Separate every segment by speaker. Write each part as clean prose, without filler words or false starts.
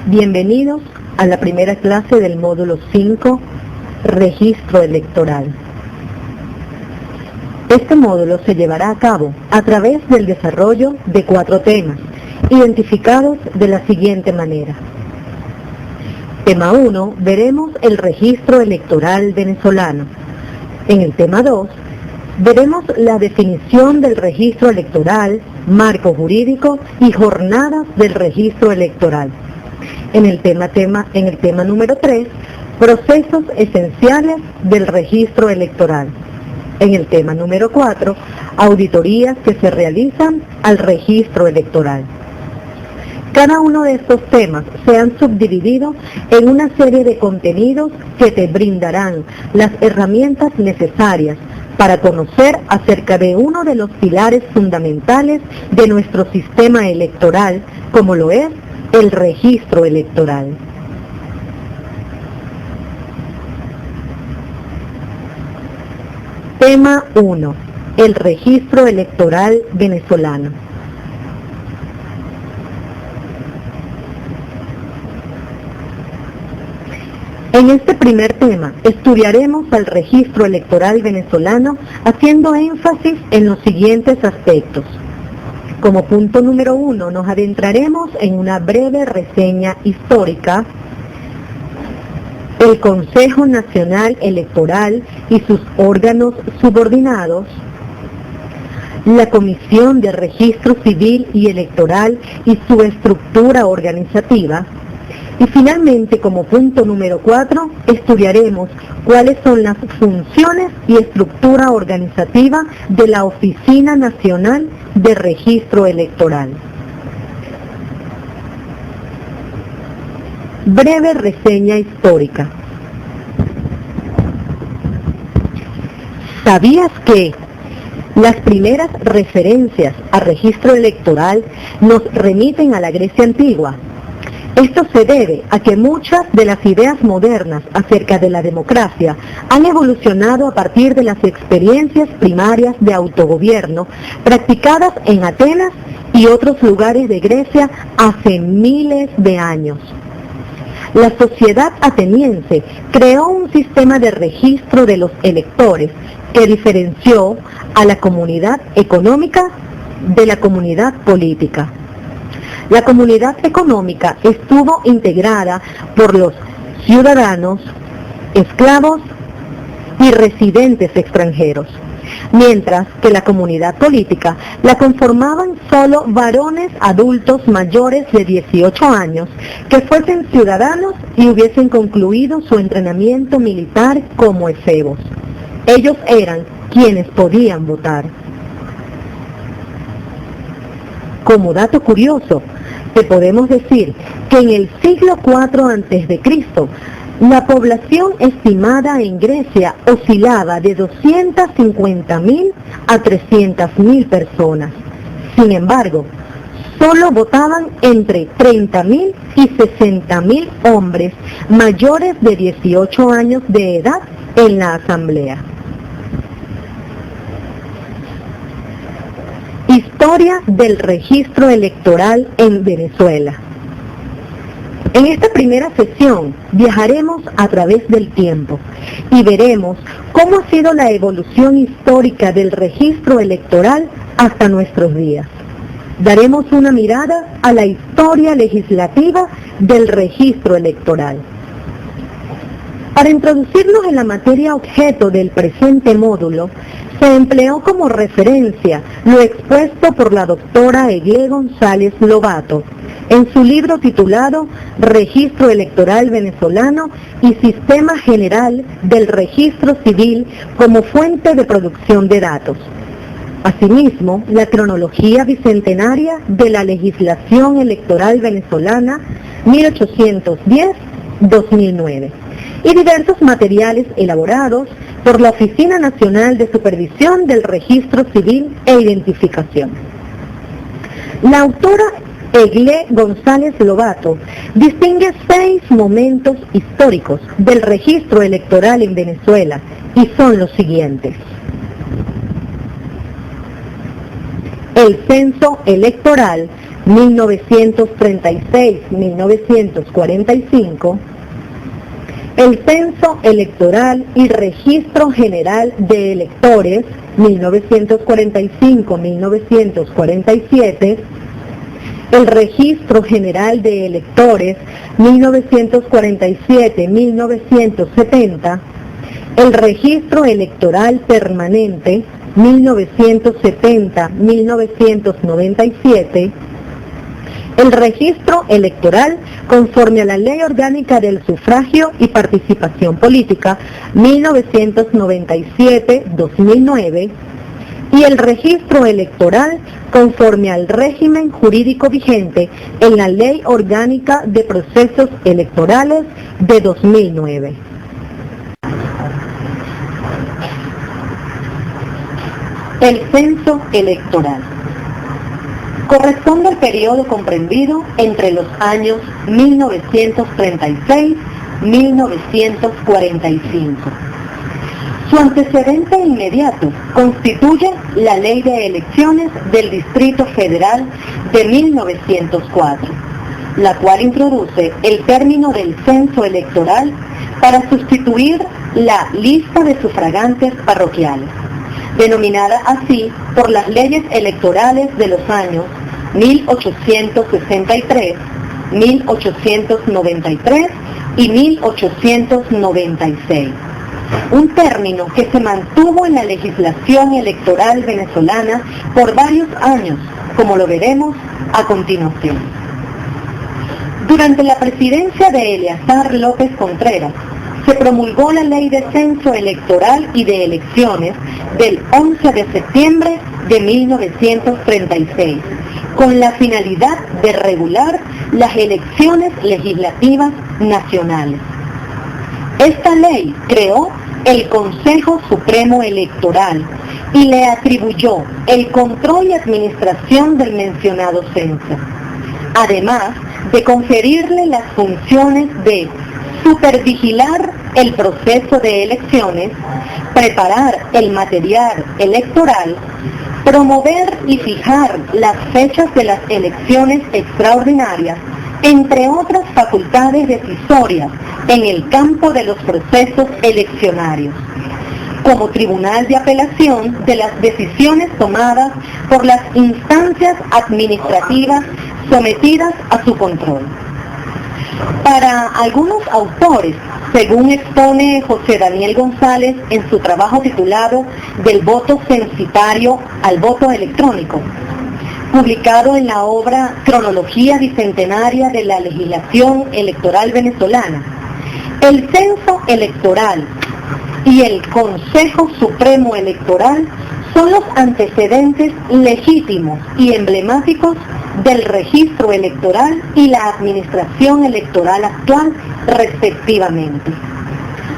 Speaker 1: Bienvenidos a la primera clase del módulo 5, Registro Electoral. Este módulo se llevará a cabo a través del desarrollo de 4 temas, identificados de la siguiente manera. Tema 1, veremos el registro electoral venezolano. En el tema 2, veremos la definición del registro electoral, marco jurídico y jornadas del registro electoral. En el tema número 3, procesos esenciales del registro electoral. En el tema número 4, auditorías que se realizan al registro electoral. Cada uno de estos temas se han subdividido en una serie de contenidos que te brindarán las herramientas necesarias para conocer acerca de uno de los pilares fundamentales de nuestro sistema electoral, como lo es el registro electoral. Tema 1. El registro electoral venezolano. En este primer tema estudiaremos al registro electoral venezolano haciendo énfasis en los siguientes aspectos. Como punto número 1 nos adentraremos en una breve reseña histórica, el Consejo Nacional Electoral y sus órganos subordinados, la Comisión de Registro Civil y Electoral y su estructura organizativa, y finalmente, como punto número 4, estudiaremos cuáles son las funciones y estructura organizativa de la Oficina Nacional de Registro Electoral. Breve reseña histórica. ¿Sabías que las primeras referencias a registro electoral nos remiten a la Grecia antigua? Esto se debe a que muchas de las ideas modernas acerca de la democracia han evolucionado a partir de las experiencias primarias de autogobierno practicadas en Atenas y otros lugares de Grecia hace miles de años. La sociedad ateniense creó un sistema de registro de los electores que diferenció a la comunidad económica de la comunidad política. La comunidad económica estuvo integrada por los ciudadanos, esclavos y residentes extranjeros, mientras que la comunidad política la conformaban solo varones adultos mayores de 18 años que fuesen ciudadanos y hubiesen concluido su entrenamiento militar como efebos. Ellos eran quienes podían votar. Como dato curioso, te podemos decir que en el siglo IV a.C., la población estimada en Grecia oscilaba de 250.000 a 300.000 personas. Sin embargo, solo votaban entre 30.000 y 60.000 hombres mayores de 18 años de edad en la asamblea. Historia del registro electoral en Venezuela. En esta primera sesión viajaremos a través del tiempo y veremos cómo ha sido la evolución histórica del registro electoral hasta nuestros días. Daremos una mirada a la historia legislativa del registro electoral. Para introducirnos en la materia objeto del presente módulo, se empleó como referencia lo expuesto por la doctora Eglé González Lobato en su libro titulado Registro Electoral Venezolano y Sistema General del Registro Civil como fuente de producción de datos. Asimismo, la cronología bicentenaria de la legislación electoral venezolana 1810-2009 y diversos materiales elaborados por la Oficina Nacional de Supervisión del Registro Civil e Identificación. La autora Eglé González Lobato distingue 6 momentos históricos del registro electoral en Venezuela y son los siguientes. El censo electoral 1936-1945, el Censo Electoral y Registro General de Electores, 1945-1947, el Registro General de Electores, 1947-1970, el Registro Electoral Permanente, 1970-1997, el registro electoral conforme a la Ley Orgánica del Sufragio y Participación Política 1997-2009 y el registro electoral conforme al régimen jurídico vigente en la Ley Orgánica de Procesos Electorales de 2009. El censo electoral corresponde al periodo comprendido entre los años 1936-1945. Su antecedente inmediato constituye la Ley de Elecciones del Distrito Federal de 1904, la cual introduce el término del censo electoral para sustituir la lista de sufragantes parroquiales, denominada así por las leyes electorales de los años 1863, 1893 y 1896. Un término que se mantuvo en la legislación electoral venezolana por varios años, como lo veremos a continuación. Durante la presidencia de Eleazar López Contreras, se promulgó la Ley de Censo Electoral y de Elecciones del 11 de septiembre de 1936, con la finalidad de regular las elecciones legislativas nacionales. Esta ley creó el Consejo Supremo Electoral y le atribuyó el control y administración del mencionado censo, además de conferirle las funciones de supervigilar el proceso de elecciones, preparar el material electoral, promover y fijar las fechas de las elecciones extraordinarias, entre otras facultades decisorias en el campo de los procesos eleccionarios, como tribunal de apelación de las decisiones tomadas por las instancias administrativas sometidas a su control. Para algunos autores, según expone José Daniel González en su trabajo titulado Del voto censitario al voto electrónico, publicado en la obra Cronología Bicentenaria de la Legislación Electoral Venezolana, el censo electoral y el Consejo Supremo Electoral son los antecedentes legítimos y emblemáticos del registro electoral y la administración electoral actual, respectivamente.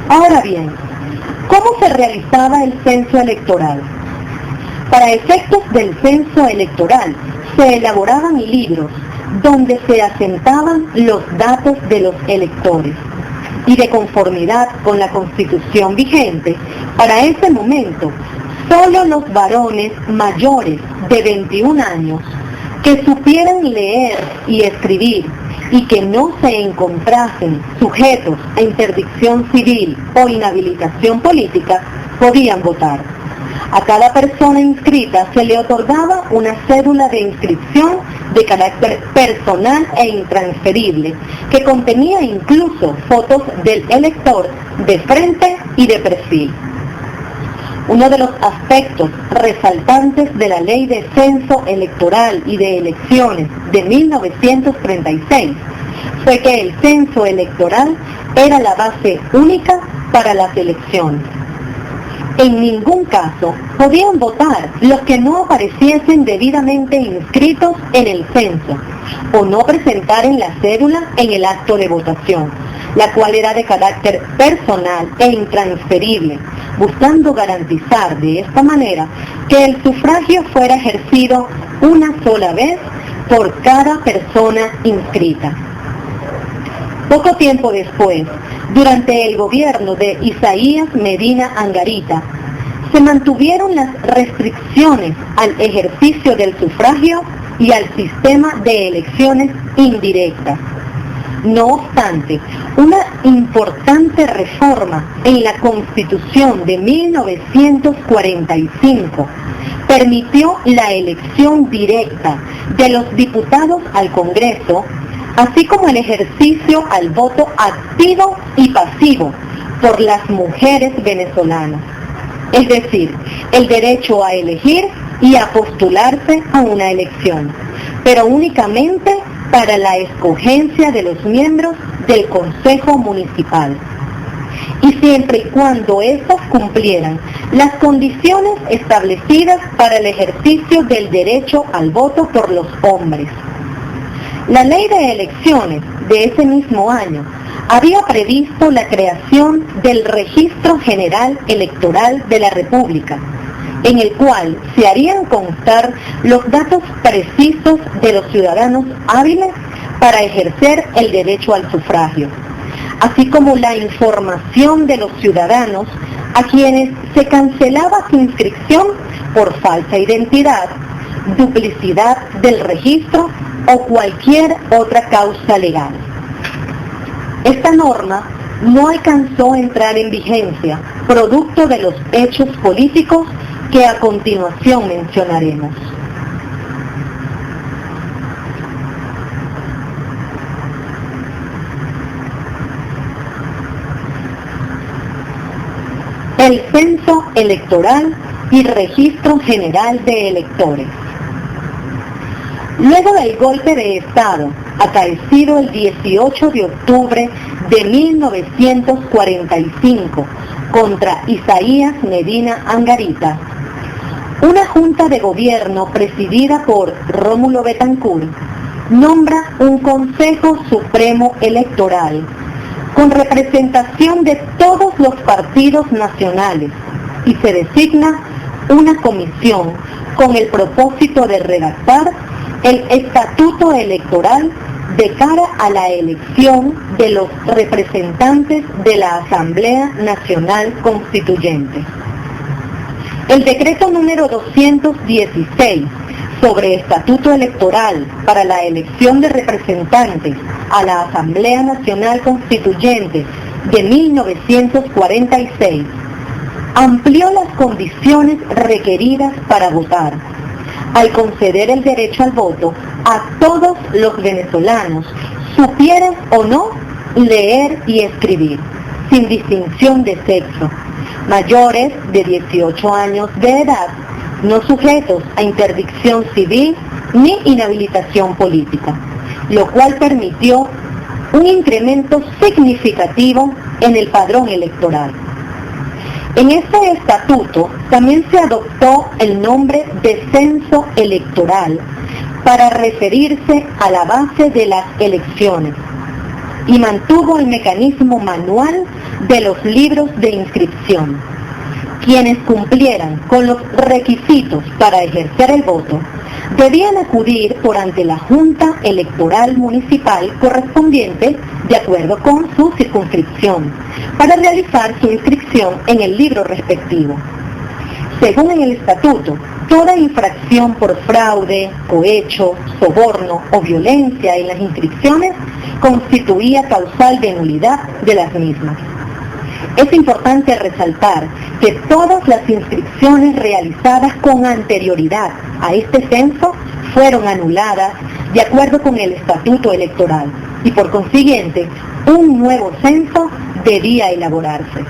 Speaker 1: Ahora bien, ¿cómo se realizaba el censo electoral? Para efectos del censo electoral, se elaboraban libros donde se asentaban los datos de los electores y de conformidad con la Constitución vigente, para ese momento, solo los varones mayores de 21 años que supieran leer y escribir y que no se encontrasen sujetos a interdicción civil o inhabilitación política, podían votar. A cada persona inscrita se le otorgaba una cédula de inscripción de carácter personal e intransferible, que contenía incluso fotos del elector de frente y de perfil. Uno de los aspectos resaltantes de la Ley de Censo Electoral y de Elecciones de 1936 fue que el censo electoral era la base única para las elecciones. En ningún caso podían votar los que no apareciesen debidamente inscritos en el censo o no presentaren la cédula en el acto de votación, la cual era de carácter personal e intransferible, buscando garantizar de esta manera que el sufragio fuera ejercido una sola vez por cada persona inscrita. Poco tiempo después, durante el gobierno de Isaías Medina Angarita, se mantuvieron las restricciones al ejercicio del sufragio y al sistema de elecciones indirectas. No obstante, una importante reforma en la Constitución de 1945 permitió la elección directa de los diputados al Congreso, así como el ejercicio al voto activo y pasivo por las mujeres venezolanas, es decir, el derecho a elegir y a postularse a una elección, pero únicamente para la escogencia de los miembros del Consejo Municipal, y siempre y cuando éstas cumplieran las condiciones establecidas para el ejercicio del derecho al voto por los hombres. La ley de elecciones de ese mismo año había previsto la creación del Registro General Electoral de la República, en el cual se harían constar los datos precisos de los ciudadanos hábiles para ejercer el derecho al sufragio, así como la información de los ciudadanos a quienes se cancelaba su inscripción por falsa identidad, duplicidad del registro o cualquier otra causa legal. Esta norma no alcanzó a entrar en vigencia, producto de los hechos políticos que a continuación mencionaremos. El Censo Electoral y Registro General de Electores. Luego del golpe de Estado, acaecido el 18 de octubre de 1945 contra Isaías Medina Angarita, una junta de gobierno presidida por Rómulo Betancourt nombra un Consejo Supremo Electoral con representación de todos los partidos nacionales y se designa una comisión con el propósito de redactar el estatuto electoral de cara a la elección de los representantes de la Asamblea Nacional Constituyente. El decreto número 216 sobre estatuto electoral para la elección de representantes a la Asamblea Nacional Constituyente de 1946 amplió las condiciones requeridas para votar, al conceder el derecho al voto a todos los venezolanos, supieran o no leer y escribir, sin distinción de sexo, mayores de 18 años de edad, no sujetos a interdicción civil ni inhabilitación política, lo cual permitió un incremento significativo en el padrón electoral. En este estatuto también se adoptó el nombre de censo electoral para referirse a la base de las elecciones y mantuvo el mecanismo manual de los libros de inscripción. Quienes cumplieran con los requisitos para ejercer el voto debían acudir por ante la Junta Electoral Municipal correspondiente de acuerdo con su circunscripción para realizar su inscripción en el libro respectivo. Según en el estatuto, toda infracción por fraude, cohecho, soborno o violencia en las inscripciones constituía causal de nulidad de las mismas. Es importante resaltar que todas las inscripciones realizadas con anterioridad a este censo fueron anuladas de acuerdo con el estatuto electoral y por consiguiente un nuevo censo debía elaborarse.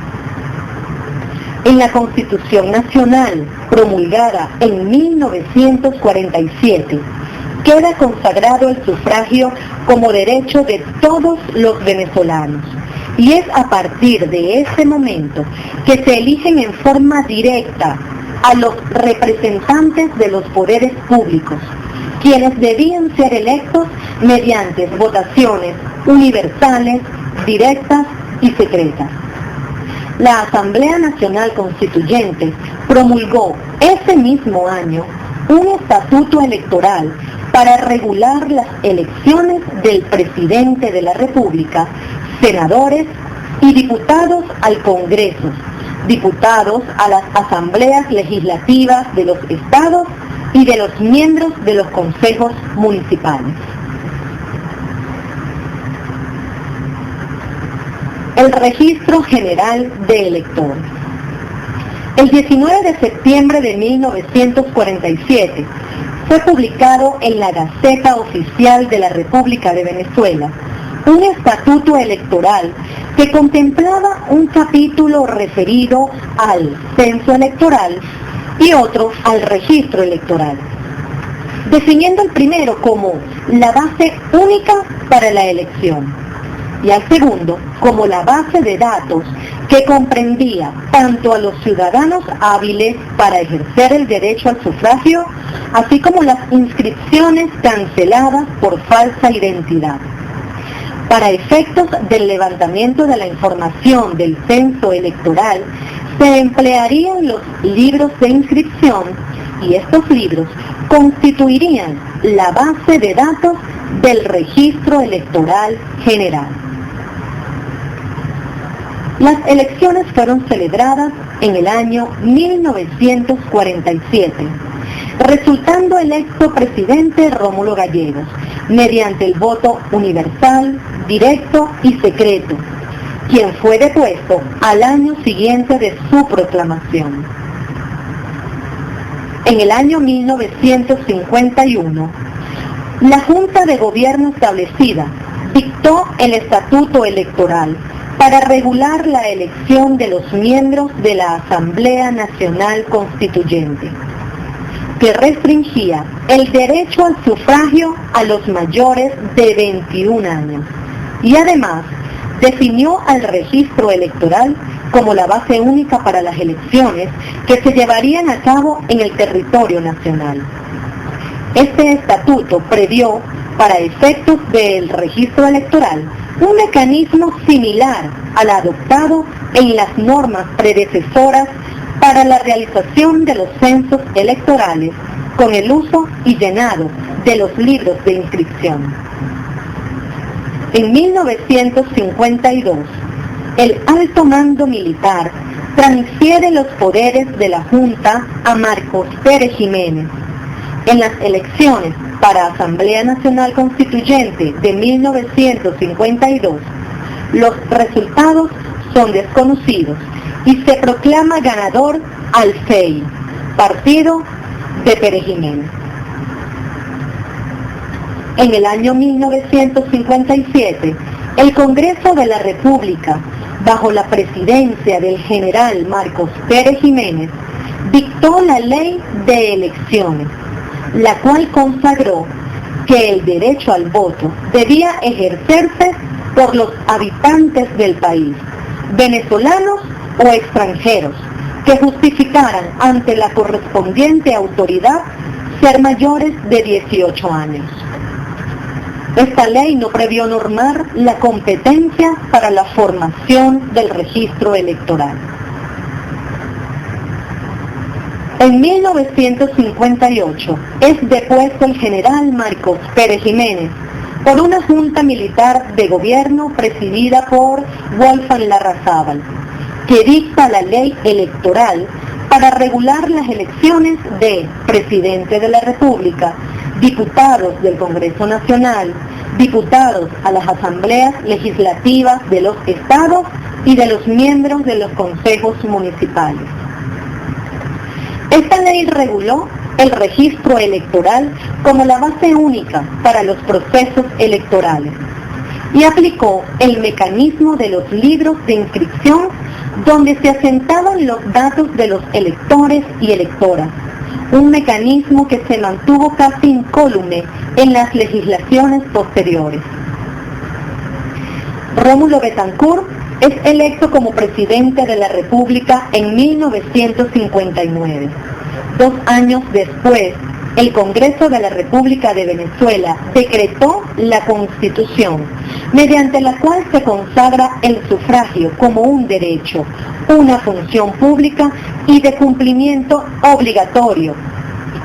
Speaker 1: En la Constitución Nacional, promulgada en 1947, queda consagrado el sufragio como derecho de todos los venezolanos. Y es a partir de ese momento que se eligen en forma directa a los representantes de los poderes públicos, quienes debían ser electos mediante votaciones universales, directas y secretas. La Asamblea Nacional Constituyente promulgó ese mismo año un estatuto electoral para regular las elecciones del presidente de la República, senadores y diputados al Congreso, diputados a las asambleas legislativas de los estados y de los miembros de los consejos municipales. El Registro General de Electores. El 19 de septiembre de 1947 fue publicado en la Gaceta Oficial de la República de Venezuela un estatuto electoral que contemplaba un capítulo referido al censo electoral y otro al registro electoral, definiendo el primero como la base única para la elección y al segundo como la base de datos que comprendía tanto a los ciudadanos hábiles para ejercer el derecho al sufragio, así como las inscripciones canceladas por falsa identidad. Para efectos del levantamiento de la información del censo electoral, se emplearían los libros de inscripción y estos libros constituirían la base de datos del Registro Electoral General. Las elecciones fueron celebradas en el año 1947, resultando electo presidente Rómulo Gallegos, mediante el voto universal, directo y secreto, quien fue depuesto al año siguiente de su proclamación. En el año 1951, la Junta de Gobierno establecida dictó el Estatuto Electoral para regular la elección de los miembros de la Asamblea Nacional Constituyente, que restringía el derecho al sufragio a los mayores de 21 años y además definió al registro electoral como la base única para las elecciones que se llevarían a cabo en el territorio nacional. Este estatuto previó, para efectos del registro electoral, un mecanismo similar al adoptado en las normas predecesoras para la realización de los censos electorales con el uso y llenado de los libros de inscripción. En 1952, el alto mando militar transfiere los poderes de la Junta a Marcos Pérez Jiménez. En las elecciones para Asamblea Nacional Constituyente de 1952, los resultados son desconocidos y se proclama ganador al FEI, partido de Pérez Jiménez. En el año 1957, el Congreso de la República, bajo la presidencia del general Marcos Pérez Jiménez, dictó la Ley de Elecciones, la cual consagró que el derecho al voto debía ejercerse por los habitantes del país, venezolanos o extranjeros, que justificaran ante la correspondiente autoridad ser mayores de 18 años. Esta ley no previó normar la competencia para la formación del registro electoral. En 1958 es depuesto el general Marcos Pérez Jiménez por una junta militar de gobierno presidida por Wolfgang Larrazábal, que dicta la ley electoral para regular las elecciones de presidente de la República, diputados del Congreso Nacional, diputados a las asambleas legislativas de los estados y de los miembros de los consejos municipales. Esta ley reguló el registro electoral como la base única para los procesos electorales y aplicó el mecanismo de los libros de inscripción donde se asentaban los datos de los electores y electoras, un mecanismo que se mantuvo casi incólume en las legislaciones posteriores. Rómulo Betancourt es electo como presidente de la República en 1959. 2 años después, el Congreso de la República de Venezuela decretó la Constitución, mediante la cual se consagra el sufragio como un derecho, una función pública y de cumplimiento obligatorio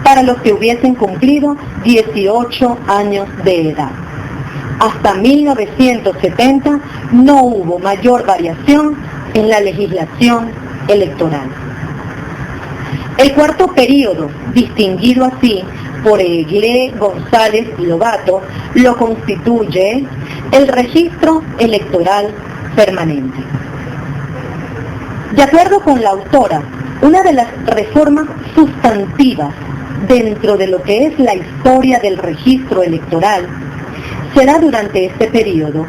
Speaker 1: para los que hubiesen cumplido 18 años de edad. Hasta 1970 no hubo mayor variación en la legislación electoral. El cuarto período, distinguido así por Eguilé González Lobato, lo constituye el registro electoral permanente. De acuerdo con la autora, una de las reformas sustantivas dentro de lo que es la historia del registro electoral será durante este periodo,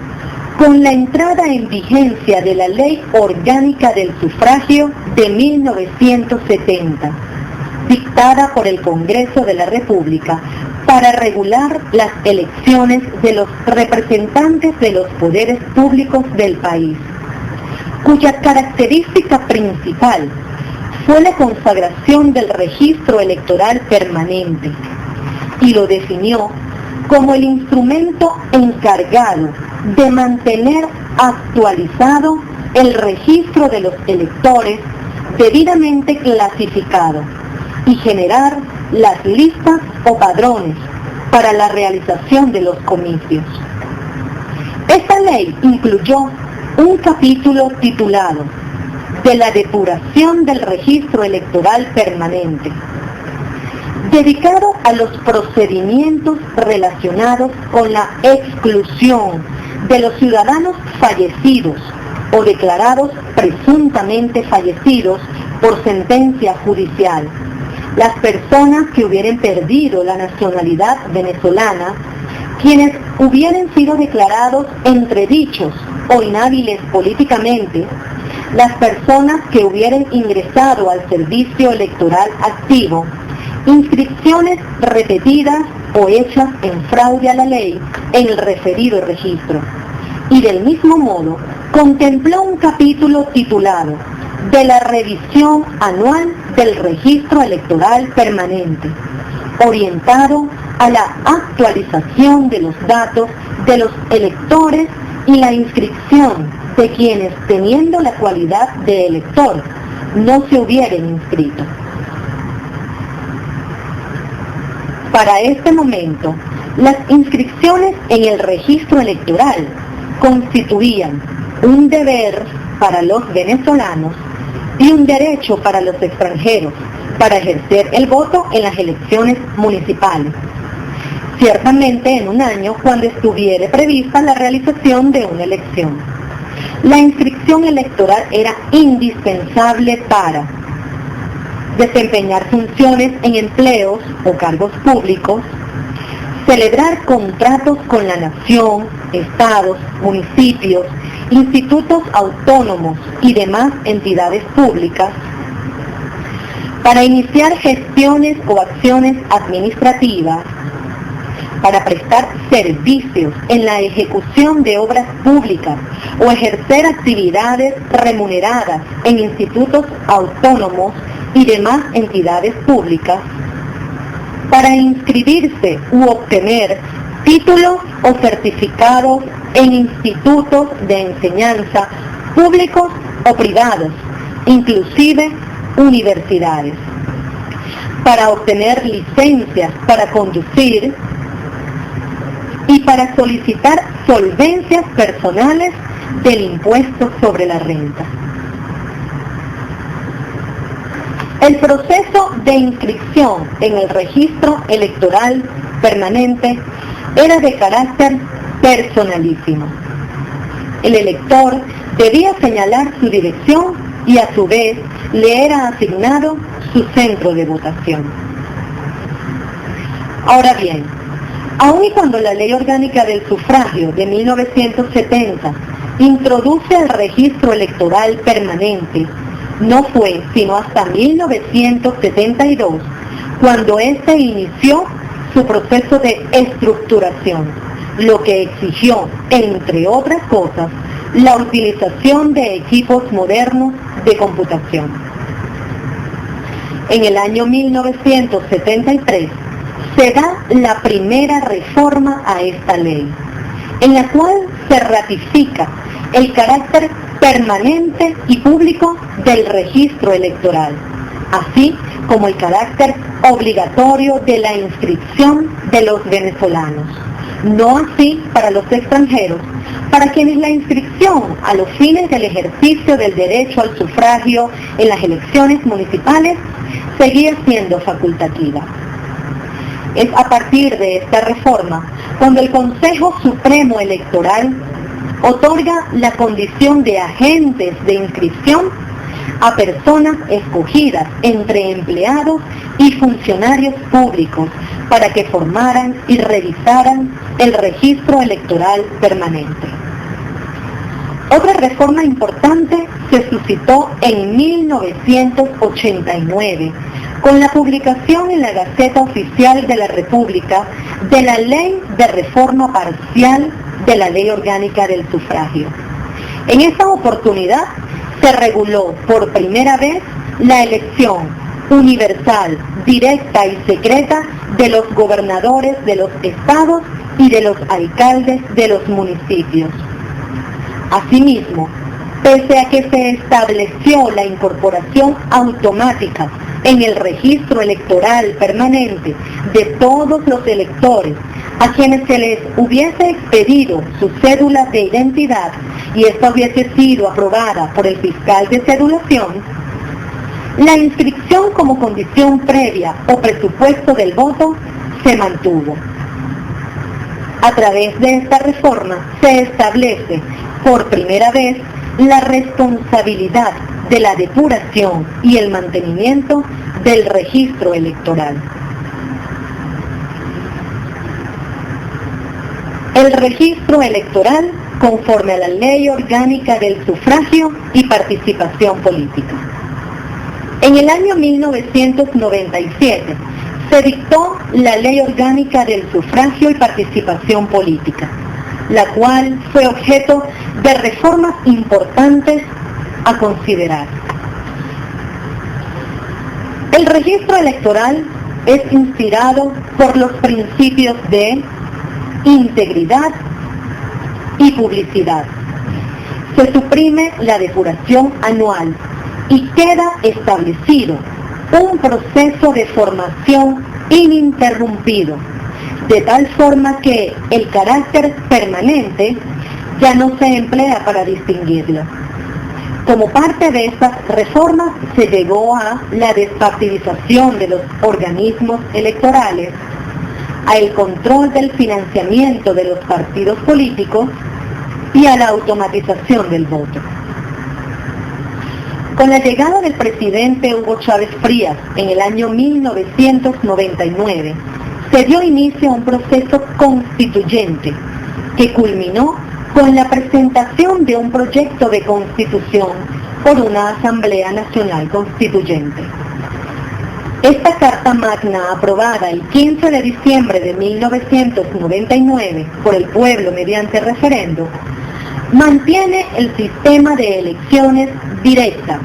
Speaker 1: con la entrada en vigencia de la Ley Orgánica del Sufragio de 1970, dictada por el Congreso de la República para regular las elecciones de los representantes de los poderes públicos del país, cuya característica principal fue la consagración del registro electoral permanente, y lo definió como el instrumento encargado de mantener actualizado el registro de los electores debidamente clasificado y generar las listas o padrones para la realización de los comicios. Esta ley incluyó un capítulo titulado de la depuración del registro electoral permanente, dedicado a los procedimientos relacionados con la exclusión de los ciudadanos fallecidos o declarados presuntamente fallecidos por sentencia judicial, las personas que hubieran perdido la nacionalidad venezolana, quienes hubieran sido declarados entredichos o inhábiles políticamente, las personas que hubieran ingresado al servicio electoral activo, inscripciones repetidas o hechas en fraude a la ley en el referido registro. Y del mismo modo, contempló un capítulo titulado de la revisión anual del registro electoral permanente, orientado a la actualización de los datos de los electores y la inscripción de quienes, teniendo la cualidad de elector, no se hubieran inscrito. Para este momento, las inscripciones en el registro electoral constituían un deber para los venezolanos y un derecho para los extranjeros para ejercer el voto en las elecciones municipales, ciertamente en un año cuando estuviera prevista la realización de una elección. La inscripción electoral era indispensable para desempeñar funciones en empleos o cargos públicos, celebrar contratos con la nación, estados, municipios, institutos autónomos y demás entidades públicas, para iniciar gestiones o acciones administrativas, para prestar servicios en la ejecución de obras públicas o ejercer actividades remuneradas en institutos autónomos y demás entidades públicas, para inscribirse u obtener títulos o certificados en institutos de enseñanza públicos o privados, inclusive universidades, para obtener licencias para conducir y para solicitar solvencias personales del impuesto sobre la renta. El proceso de inscripción en el registro electoral permanente era de carácter personalísimo. El elector debía señalar su dirección y a su vez le era asignado su centro de votación. Ahora bien, aun y cuando la Ley Orgánica del Sufragio de 1970 introduce el registro electoral permanente, no fue sino hasta 1972 cuando éste inició su proceso de estructuración, lo que exigió, entre otras cosas, la utilización de equipos modernos de computación. En el año 1973 se da la primera reforma a esta ley, en la cual se ratifica el carácter permanente y público del registro electoral, así como el carácter obligatorio de la inscripción de los venezolanos, no así para los extranjeros, para quienes la inscripción a los fines del ejercicio del derecho al sufragio en las elecciones municipales seguía siendo facultativa. Es a partir de esta reforma cuando el Consejo Supremo Electoral otorga la condición de agentes de inscripción a personas escogidas entre empleados y funcionarios públicos para que formaran y revisaran el registro electoral permanente. Otra reforma importante se suscitó en 1989 con la publicación en la Gaceta Oficial de la República de la Ley de Reforma Parcial de la Ley Orgánica del Sufragio. En esta oportunidad se reguló por primera vez la elección universal, directa y secreta de los gobernadores de los estados y de los alcaldes de los municipios. Asimismo, pese a que se estableció la incorporación automática en el registro electoral permanente de todos los electores a quienes se les hubiese expedido su cédula de identidad y esta hubiese sido aprobada por el fiscal de cedulación, la inscripción como condición previa o presupuesto del voto se mantuvo. A través de esta reforma se establece por primera vez la responsabilidad de la depuración y el mantenimiento del registro electoral. El registro electoral conforme a la Ley Orgánica del Sufragio y Participación Política. En el año 1997 se dictó la Ley Orgánica del Sufragio y Participación Política, la cual fue objeto de reformas importantes a considerar. El registro electoral es inspirado por los principios de integridad y publicidad. Se suprime la depuración anual y queda establecido un proceso de formación ininterrumpido, de tal forma que el carácter permanente ya no se emplea para distinguirlo. Como parte de estas reformas se llegó a la despartidización de los organismos electorales, al control del financiamiento de los partidos políticos y a la automatización del voto. Con la llegada del presidente Hugo Chávez Frías en el año 1999, se dio inicio a un proceso constituyente que culminó con la presentación de un proyecto de constitución por una Asamblea Nacional Constituyente. Esta Carta Magna, aprobada el 15 de diciembre de 1999 por el pueblo mediante referendo, mantiene el sistema de elecciones directas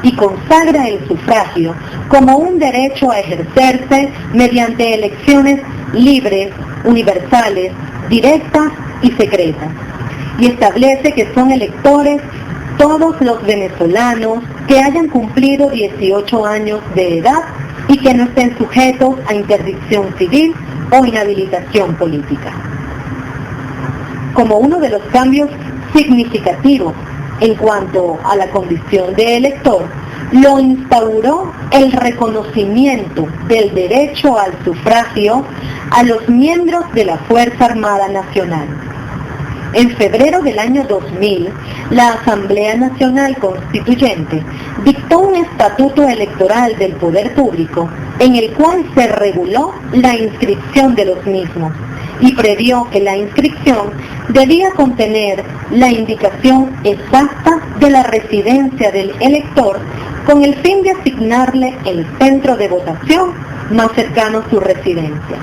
Speaker 1: y consagra el sufragio como un derecho a ejercerse mediante elecciones libres, universales, directas y secretas, y establece que son electores todos los venezolanos que hayan cumplido 18 años de edad y que no estén sujetos a interdicción civil o inhabilitación política. Como uno de los cambios significativos en cuanto a la condición de elector, lo instauró el reconocimiento del derecho al sufragio a los miembros de la Fuerza Armada Nacional. En febrero del año 2000, la Asamblea Nacional Constituyente dictó un estatuto electoral del poder público en el cual se reguló la inscripción de los mismos y previó que la inscripción debía contener la indicación exacta de la residencia del elector con el fin de asignarle el centro de votación más cercano a su residencia.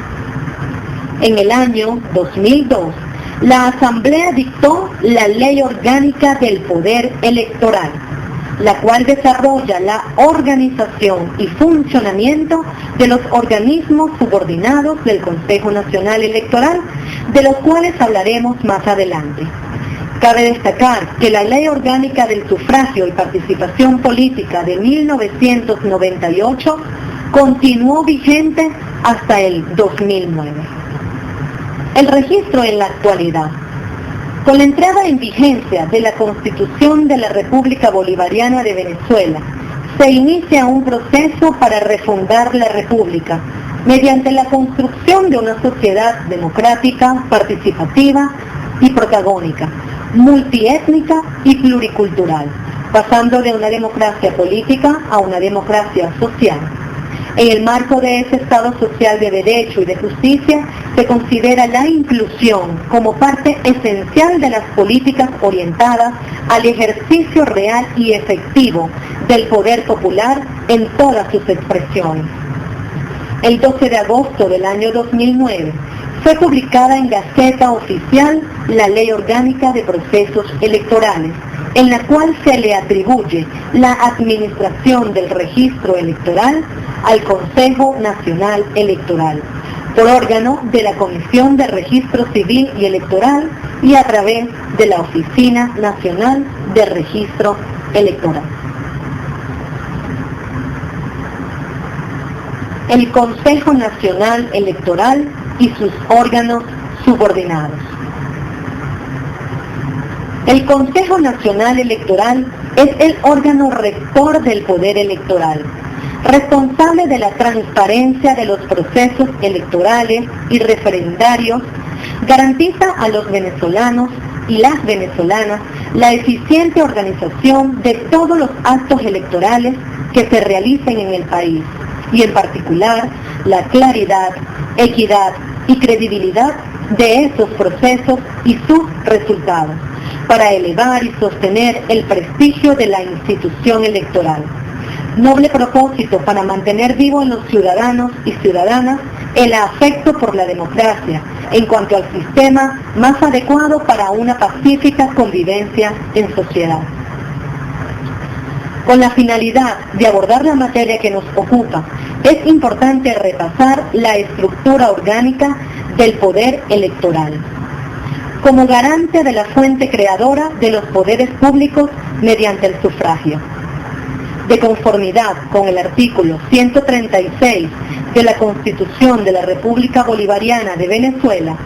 Speaker 1: En el año 2002, la Asamblea dictó la Ley Orgánica del Poder Electoral, la cual desarrolla la organización y funcionamiento de los organismos subordinados del Consejo Nacional Electoral, de los cuales hablaremos más adelante. Cabe destacar que la Ley Orgánica del Sufragio y Participación Política de 1998 continuó vigente hasta el 2009. El registro en la actualidad. Con la entrada en vigencia de la Constitución de la República Bolivariana de Venezuela, se inicia un proceso para refundar la República mediante la construcción de una sociedad democrática, participativa y protagónica, multiétnica y pluricultural, pasando de una democracia política a una democracia social. En el marco de ese Estado social de derecho y de justicia, se considera la inclusión como parte esencial de las políticas orientadas al ejercicio real y efectivo del poder popular en todas sus expresiones. El 12 de agosto del año 2009 fue publicada en Gaceta Oficial la Ley Orgánica de Procesos Electorales, en la cual se le atribuye la administración del registro electoral al Consejo Nacional Electoral, por órgano de la Comisión de Registro Civil y Electoral y a través de la Oficina Nacional de Registro Electoral. El Consejo Nacional Electoral y sus órganos subordinados. El Consejo Nacional Electoral es el órgano rector del poder electoral, responsable de la transparencia de los procesos electorales y referendarios, garantiza a los venezolanos y las venezolanas la eficiente organización de todos los actos electorales que se realicen en el país, y en particular la claridad, equidad y credibilidad de esos procesos y sus resultados, para elevar y sostener el prestigio de la institución electoral. Noble propósito para mantener vivo en los ciudadanos y ciudadanas el afecto por la democracia, en cuanto al sistema más adecuado para una pacífica convivencia en sociedad. Con la finalidad de abordar la materia que nos ocupa, es importante repasar la estructura orgánica del poder electoral, como garante de la fuente creadora de los poderes públicos mediante el sufragio. De conformidad con el artículo 136 de la Constitución de la República Bolivariana de Venezuela,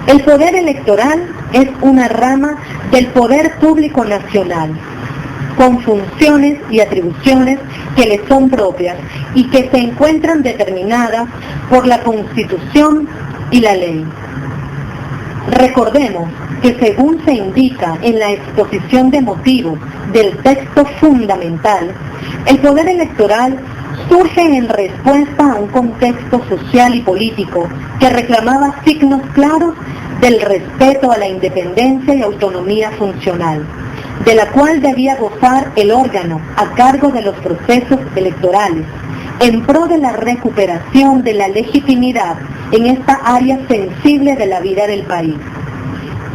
Speaker 1: el poder electoral es una rama del poder público nacional, con funciones y atribuciones que le son propias y que se encuentran determinadas por la Constitución y la ley. Recordemos que según se indica en la exposición de motivos del texto fundamental, el poder electoral surge en respuesta a un contexto social y político que reclamaba signos claros del respeto a la independencia y autonomía funcional, de la cual debía gozar el órgano a cargo de los procesos electorales, en pro de la recuperación de la legitimidad en esta área sensible de la vida del país.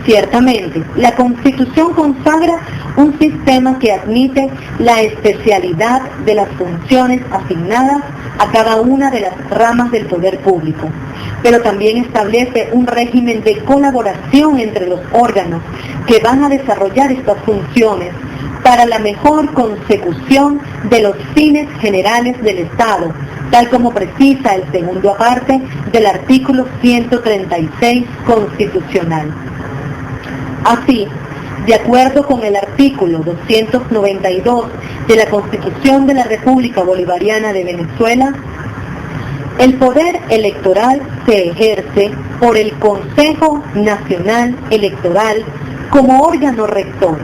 Speaker 1: Ciertamente, la Constitución consagra un sistema que admite la especialidad de las funciones asignadas a cada una de las ramas del poder público, pero también establece un régimen de colaboración entre los órganos que van a desarrollar estas funciones para la mejor consecución de los fines generales del Estado, tal como precisa el segundo aparte del artículo 136 constitucional. Así, de acuerdo con el artículo 292 de la Constitución de la República Bolivariana de Venezuela, el poder electoral se ejerce por el Consejo Nacional Electoral como órgano rector,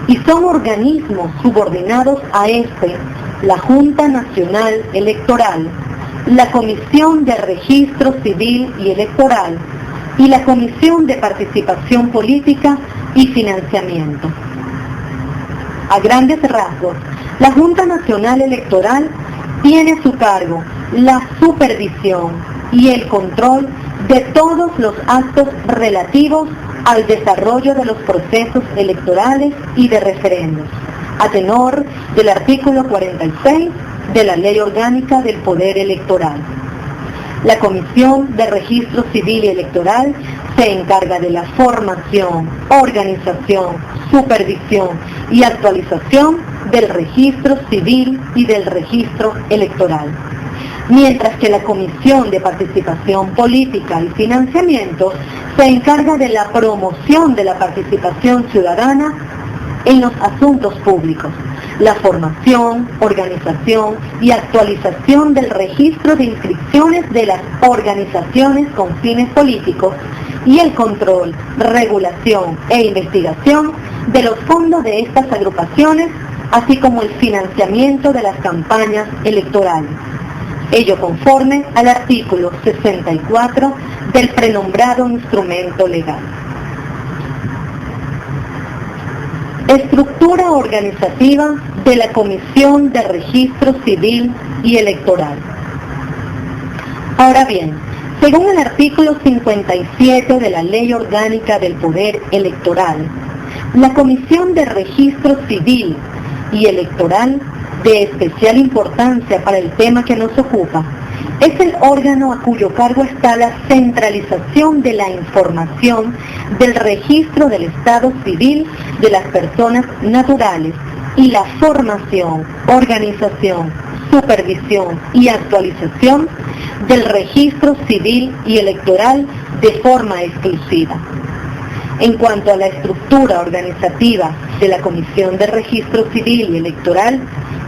Speaker 1: y son organismos subordinados a este la Junta Nacional Electoral, la Comisión de Registro Civil y Electoral y la Comisión de Participación Política y Financiamiento. A grandes rasgos, la Junta Nacional Electoral tiene a su cargo la supervisión y el control de todos los actos relativos al desarrollo de los procesos electorales y de referendos, a tenor del artículo 46 de la Ley Orgánica del Poder Electoral. La Comisión de Registro Civil y Electoral se encarga de la formación, organización, supervisión y actualización del registro civil y del registro electoral, mientras que la Comisión de Participación Política y Financiamiento se encarga de la promoción de la participación ciudadana en los asuntos públicos, la formación, organización y actualización del registro de inscripciones de las organizaciones con fines políticos y el control, regulación e investigación de los fondos de estas agrupaciones, así como el financiamiento de las campañas electorales. Ello conforme al artículo 64 del prenombrado instrumento legal. Estructura organizativa de la Comisión de Registro Civil y Electoral. Ahora bien, según el artículo 57 de la Ley Orgánica del Poder Electoral, la Comisión de Registro Civil y Electoral, de especial importancia para el tema que nos ocupa, es el órgano a cuyo cargo está la centralización de la información del registro del estado civil de las personas naturales y la formación, organización, supervisión y actualización del registro civil y electoral de forma exclusiva. En cuanto a la estructura organizativa de la Comisión de Registro Civil y Electoral,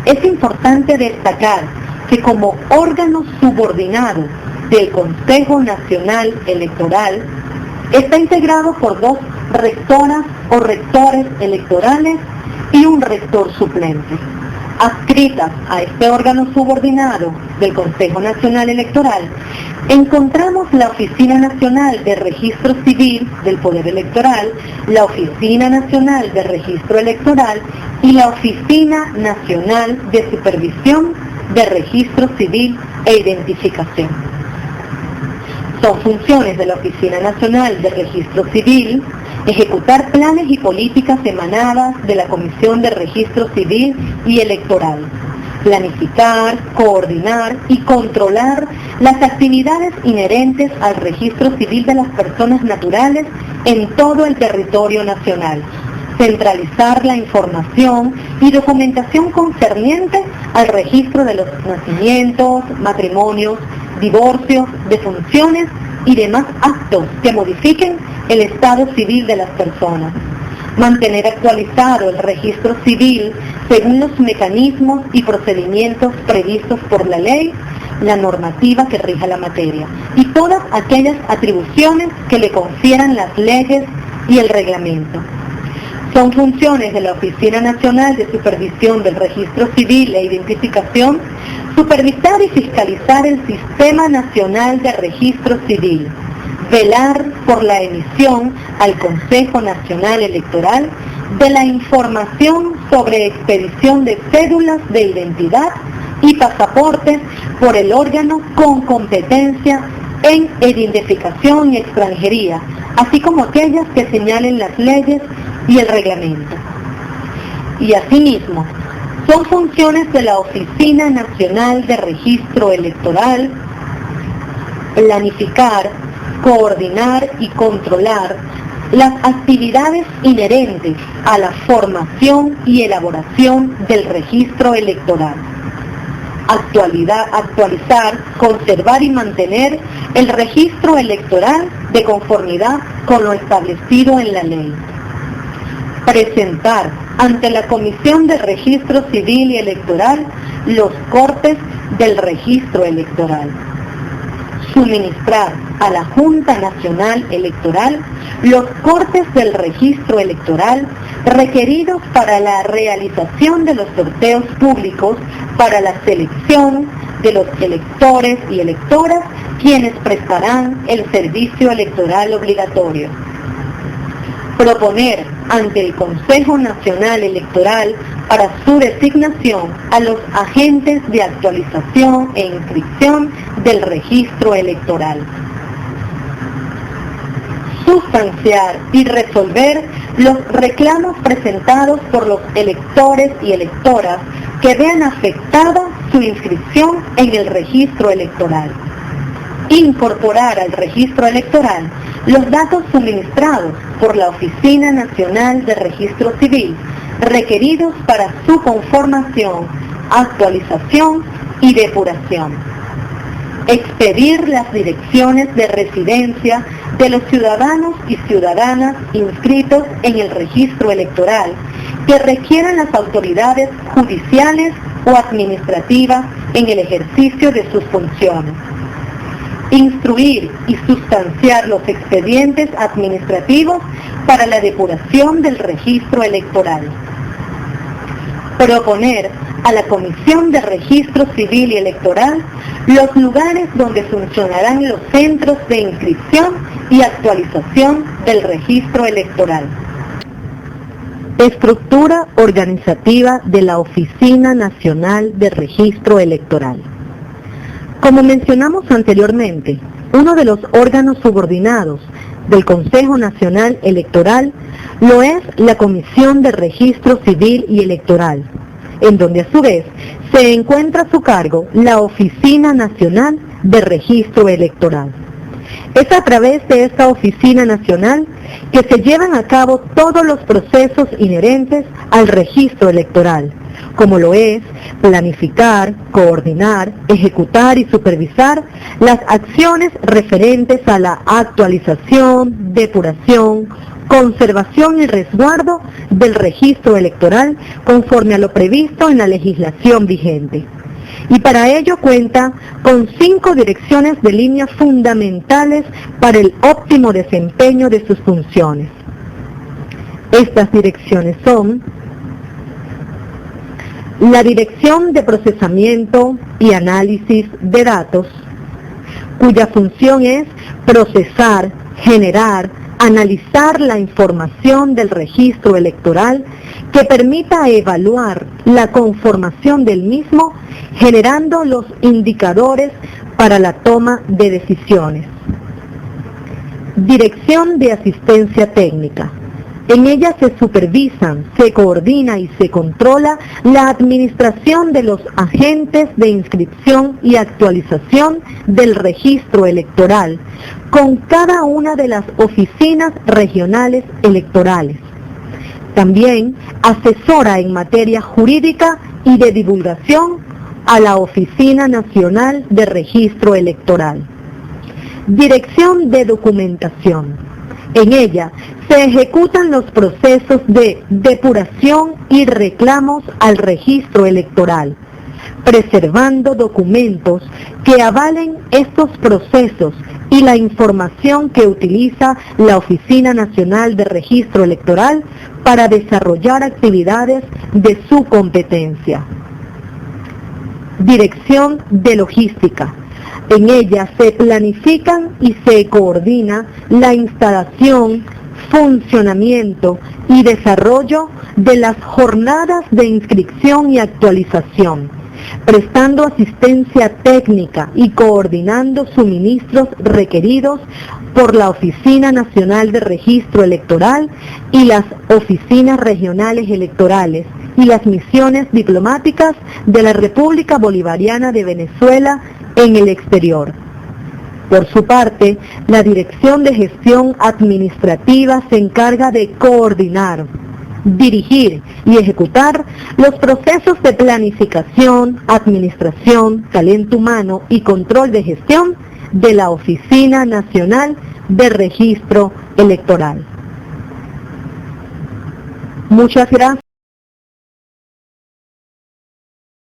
Speaker 1: es importante destacar que como órgano subordinado del Consejo Nacional Electoral, está integrado por 2 rectoras o rectores electorales y un rector suplente. Adscritas a este órgano subordinado del Consejo Nacional Electoral, encontramos la Oficina Nacional de Registro Civil del Poder Electoral, la Oficina Nacional de Registro Electoral y la Oficina Nacional de Supervisión de Registro Civil e Identificación. Son funciones de la Oficina Nacional de Registro Civil ejecutar planes y políticas emanadas de la Comisión de Registro Civil y Electoral, planificar, coordinar y controlar las actividades inherentes al registro civil de las personas naturales en todo el territorio nacional, centralizar la información y documentación concerniente al registro de los nacimientos, matrimonios, divorcios, defunciones y demás actos que modifiquen el estado civil de las personas. Mantener actualizado el registro civil según los mecanismos y procedimientos previstos por la ley, la normativa que rija la materia y todas aquellas atribuciones que le confieran las leyes y el reglamento. Son funciones de la Oficina Nacional de Supervisión del Registro Civil e Identificación supervisar y fiscalizar el Sistema Nacional de Registro Civil, velar por la emisión al Consejo Nacional Electoral de la información sobre expedición de cédulas de identidad y pasaportes por el órgano con competencia en identificación y extranjería, así como aquellas que señalen las leyes y el reglamento. Y asimismo, son funciones de la Oficina Nacional de Registro Electoral planificar, coordinar y controlar las actividades inherentes a la formación y elaboración del registro electoral. Actualizar, conservar y mantener el registro electoral de conformidad con lo establecido en la ley. Presentar ante la Comisión de Registro Civil y Electoral los cortes del registro electoral. Suministrar a la Junta Nacional Electoral los cortes del registro electoral requeridos para la realización de los sorteos públicos para la selección de los electores y electoras quienes prestarán el servicio electoral obligatorio. Proponer ante el Consejo Nacional Electoral para su designación a los agentes de actualización e inscripción del registro electoral. Sustanciar y resolver los reclamos presentados por los electores y electoras que vean afectada su inscripción en el registro electoral. Incorporar al registro electoral los datos suministrados por la Oficina Nacional de Registro Civil requeridos para su conformación, actualización y depuración. Expedir las direcciones de residencia de los ciudadanos y ciudadanas inscritos en el registro electoral que requieran las autoridades judiciales o administrativas en el ejercicio de sus funciones. Instruir y sustanciar los expedientes administrativos para la depuración del registro electoral. Proponer a la Comisión de Registro Civil y Electoral los lugares donde funcionarán los centros de inscripción y actualización del registro electoral. Estructura organizativa de la Oficina Nacional de Registro Electoral. Como mencionamos anteriormente, uno de los órganos subordinados del Consejo Nacional Electoral lo es la Comisión de Registro Civil y Electoral, en donde a su vez se encuentra a su cargo la Oficina Nacional de Registro Electoral. Es a través de esta Oficina Nacional que se llevan a cabo todos los procesos inherentes al registro electoral, como lo es planificar, coordinar, ejecutar y supervisar las acciones referentes a la actualización, depuración, conservación y resguardo del registro electoral conforme a lo previsto en la legislación vigente. Y para ello cuenta con 5 direcciones de línea fundamentales para el óptimo desempeño de sus funciones. Estas direcciones son: la Dirección de Procesamiento y Análisis de Datos, cuya función es procesar, generar, analizar la información del registro electoral que permita evaluar la conformación del mismo, generando los indicadores para la toma de decisiones. Dirección de Asistencia Técnica. En ella se supervisan, se coordina y se controla la administración de los agentes de inscripción y actualización del registro electoral con cada una de las oficinas regionales electorales. También asesora en materia jurídica y de divulgación a la Oficina Nacional de Registro Electoral. Dirección de Documentación. En ella se ejecutan los procesos de depuración y reclamos al registro electoral, preservando documentos que avalen estos procesos y la información que utiliza la Oficina Nacional de Registro Electoral para desarrollar actividades de su competencia. Dirección de Logística. En ella se planifican y se coordina la instalación, funcionamiento y desarrollo de las jornadas de inscripción y actualización, prestando asistencia técnica y coordinando suministros requeridos por la Oficina Nacional de Registro Electoral y las oficinas regionales electorales y las misiones diplomáticas de la República Bolivariana de Venezuela en el exterior. Por su parte, la Dirección de Gestión Administrativa se encarga de coordinar, dirigir y ejecutar los procesos de planificación, administración, talento humano y control de gestión de la Oficina Nacional de Registro Electoral. Muchas gracias.